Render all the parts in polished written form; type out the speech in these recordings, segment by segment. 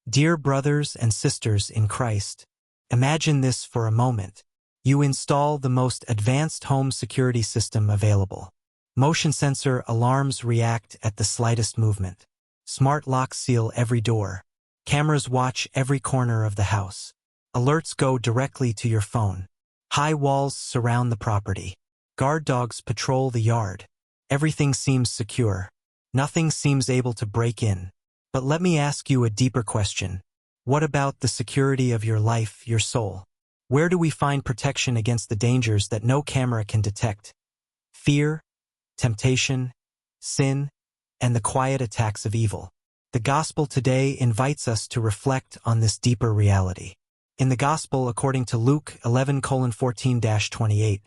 Dear brothers and sisters in Christ, imagine this for a moment. You install the most advanced home security system available. Motion sensor alarms react at the slightest movement. Smart locks seal every door. Cameras watch every corner of the house. Alerts go directly to your phone. High walls surround the property. Guard dogs patrol the yard. Everything seems secure. Nothing seems able to break in. But let me ask you a deeper question. What about the security of your life, your soul? Where do we find protection against the dangers that no camera can detect? Fear, temptation, sin, and the quiet attacks of evil. The gospel today invites us to reflect on this deeper reality. In the gospel according to Luke 11:14-28,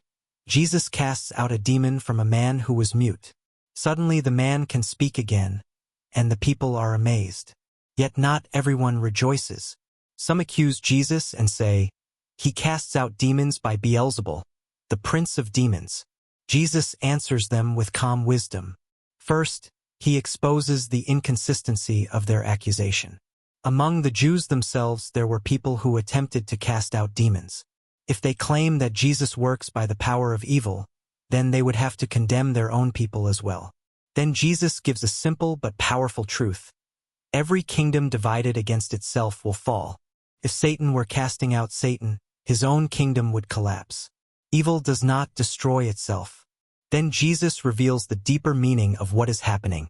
Jesus casts out a demon from a man who was mute. Suddenly the man can speak again, and the people are amazed. Yet not everyone rejoices. Some accuse Jesus and say, "He casts out demons by Beelzebul, the prince of demons." Jesus answers them with calm wisdom. First, he exposes the inconsistency of their accusation. Among the Jews themselves there were people who attempted to cast out demons. If they claim that Jesus works by the power of evil, then they would have to condemn their own people as well. Then Jesus gives a simple but powerful truth. Every kingdom divided against itself will fall. If Satan were casting out Satan, his own kingdom would collapse. Evil does not destroy itself. Then Jesus reveals the deeper meaning of what is happening.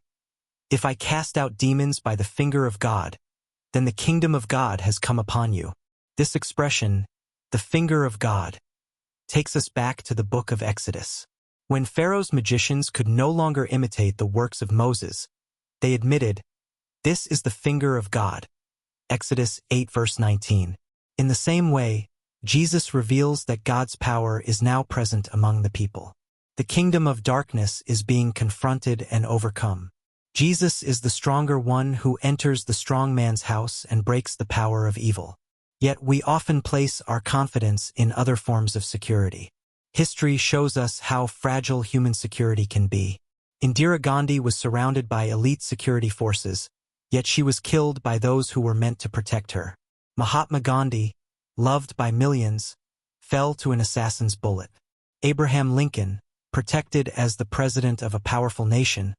If I cast out demons by the finger of God, then the kingdom of God has come upon you. This expression, the finger of God, takes us back to the book of Exodus. When Pharaoh's magicians could no longer imitate the works of Moses, they admitted, "This is the finger of God." Exodus 8:19. In the same way, Jesus reveals that God's power is now present among the people. The kingdom of darkness is being confronted and overcome. Jesus is the stronger one who enters the strong man's house and breaks the power of evil. Yet we often place our confidence in other forms of security. History shows us how fragile human security can be. Indira Gandhi was surrounded by elite security forces, yet she was killed by those who were meant to protect her. Mahatma Gandhi, loved by millions, fell to an assassin's bullet. Abraham Lincoln, protected as the president of a powerful nation,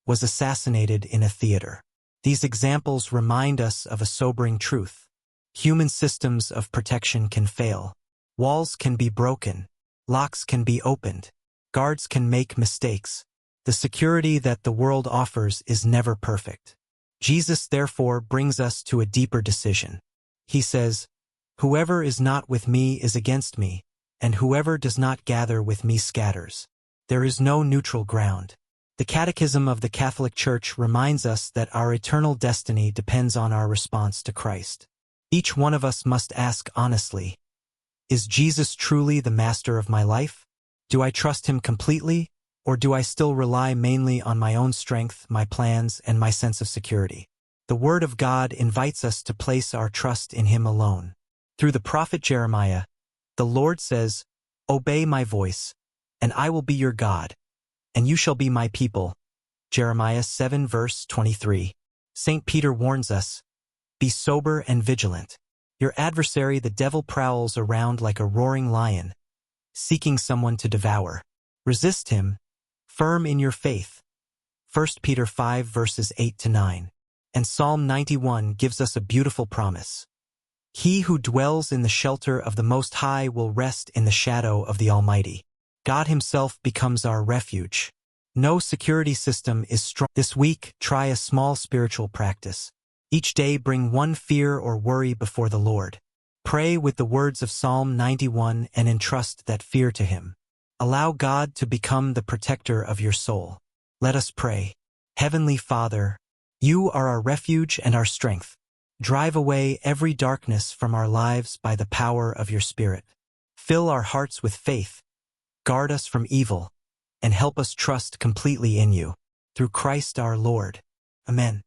was assassinated in a theater. These examples remind us of a sobering truth. Human systems of protection can fail. Walls can be broken. Locks can be opened. Guards can make mistakes. The security that the world offers is never perfect. Jesus therefore brings us to a deeper decision. He says, "Whoever is not with me is against me, and whoever does not gather with me scatters." There is no neutral ground. The Catechism of the Catholic Church reminds us that our eternal destiny depends on our response to Christ. Each one of us must ask honestly, is Jesus truly the master of my life? Do I trust him completely, or do I still rely mainly on my own strength, my plans, and my sense of security? The Word of God invites us to place our trust in him alone. Through the prophet Jeremiah, the Lord says, "Obey my voice, and I will be your God, and you shall be my people." Jeremiah 7:23. St. Peter warns us, "Be sober and vigilant. Your adversary the devil prowls around like a roaring lion, seeking someone to devour. Resist him, firm in your faith." 1 Peter 5:8-9. And Psalm 91 gives us a beautiful promise. "He who dwells in the shelter of the Most High will rest in the shadow of the Almighty." God himself becomes our refuge. No security system is strong. This week, try a small spiritual practice. Each day bring one fear or worry before the Lord. Pray with the words of Psalm 91 and entrust that fear to him. Allow God to become the protector of your soul. Let us pray. Heavenly Father, you are our refuge and our strength. Drive away every darkness from our lives by the power of your Spirit. Fill our hearts with faith. Guard us from evil, and help us trust completely in you. Through Christ our Lord. Amen.